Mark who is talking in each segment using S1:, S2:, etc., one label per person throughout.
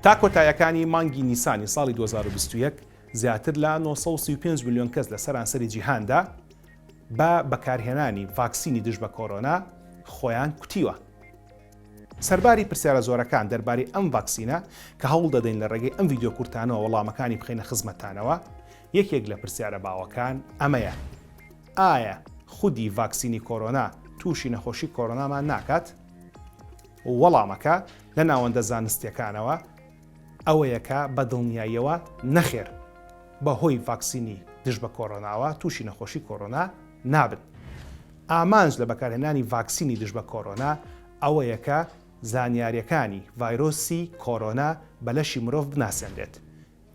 S1: تا کۆتاییەکانی مانگی نیسانی ساڵی 2021 زیاتر لە 935 میلیۆن کەس لە سەرانسەری جیهاندا بە بەکارهێنانی ڤاکسینی دژ بە کۆرۆنا خۆیان کوتیوە. سەرباری پرسیارە زۆرەکان دەربارەی ئەم ڤاکسینە کە هەوڵ دەدەین لە ڕێگەی ئەم ڤیدیۆ کورتانەوە وەڵامەکانی بخەینە خزمەتتانەوە، یەکێک لە پرسیارە باوەکان ئەمەیە: ئایا خودی ڤاکسینی کۆرۆنا توشی نەخۆشی کۆرۆنامان ناکات؟ وەڵامەکە لە ناوەندە زانستیەکانەوە ئەوەیەکە بە دڵنیاییەوە نەخێر، بەهۆی ڤاکسینی دژ بە کۆرۆناوە توشی نەخۆشی کۆرۆنا نابن. ئامانج لە بەکارهێنانی ڤاکسینی دژ بە کۆرۆنا ئەوەیەکە زانیاریەکانی ڤایرۆسی کۆرۆنا بە لەشی مرۆڤ بناسێنرێت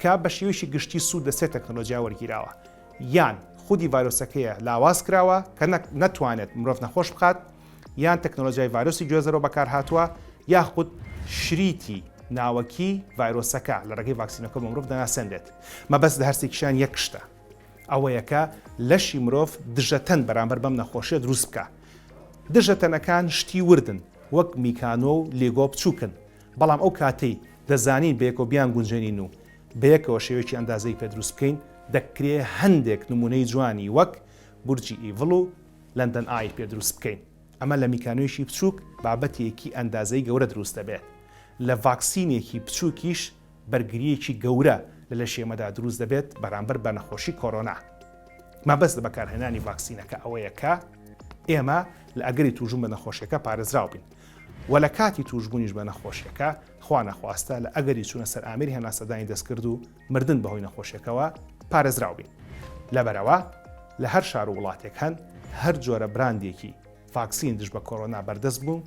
S1: کە بە شێوەیەکی گشتی سوود لە سێ تەکنۆلۆژیا وەرگیراوە: یان خودی ڤایرۆسەکەیە لاواز کراوە کە نەتوانێت مرۆڤ نەخۆش بخات، یان تەکنۆلۆژیای ڤایرۆسی گوێزەرەوە بەکارهاتووە، یاخود شریتی ناوەکی ڤایرۆسەکە لە ڕێگەی ڤاکسینەکە بە مرۆڤ دەناسێنرێت. مەبەست لە هەرسێکیشیان یەک شتە، ئەوەیەکە لەشی مرۆڤ دژەتەن بەرامبەر بەم نەخۆشیە دروست بکە. دژەتەنەکان شتی وردن، وەک میکانۆ و لێگۆ بچووکن، بەڵام ئەو کاتەی دەزانین بەیەکەوە بیان گونجێنین و بەیەکەوە شێوەیەکی ئەندازەی پێ دروست بکەین، دەکرێت هەندێک نمونەی جوانی وەک بورجی ئیڤڵ و لەندەن ئای پێ دروست بکەین. ئەمە لە میکانۆیەکی بچووک بابەتێکی ئەندازەی گەورە دروست دەبێت. لە ڤاکسینێکی بچووکیش بەرگریەکی گەورە لە لەشێمەدا دروست دەبێت بەرامبەر بە نەخۆشی کۆرۆنا. مەبەست لە بەکارهێنانی ڤاکسینەکە ئەوەیەکە ئێمە لە ئەگەری توژبوون بە نەخۆشیەکە پارێزراو بین، و لە کاتی توژبوونیش بە نەخۆشیەکە خوا نەخواستە لە ئەگەری چوونە سەر ئامێری هێناسەدانی دەستکرد و مردن بەهۆی نەخۆشیەکەوە پارێزراو بین. لەبەرەوە لە هەر شار و وڵاتێک هەن هەر جۆرە براندێکی ڤاکسین دژ بە کۆرۆنا بەردەست بوون،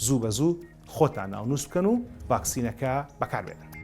S1: زوو بە زوو خۆتان ناونووس بکەن و ڤاکسینەکە بەکاربێنن.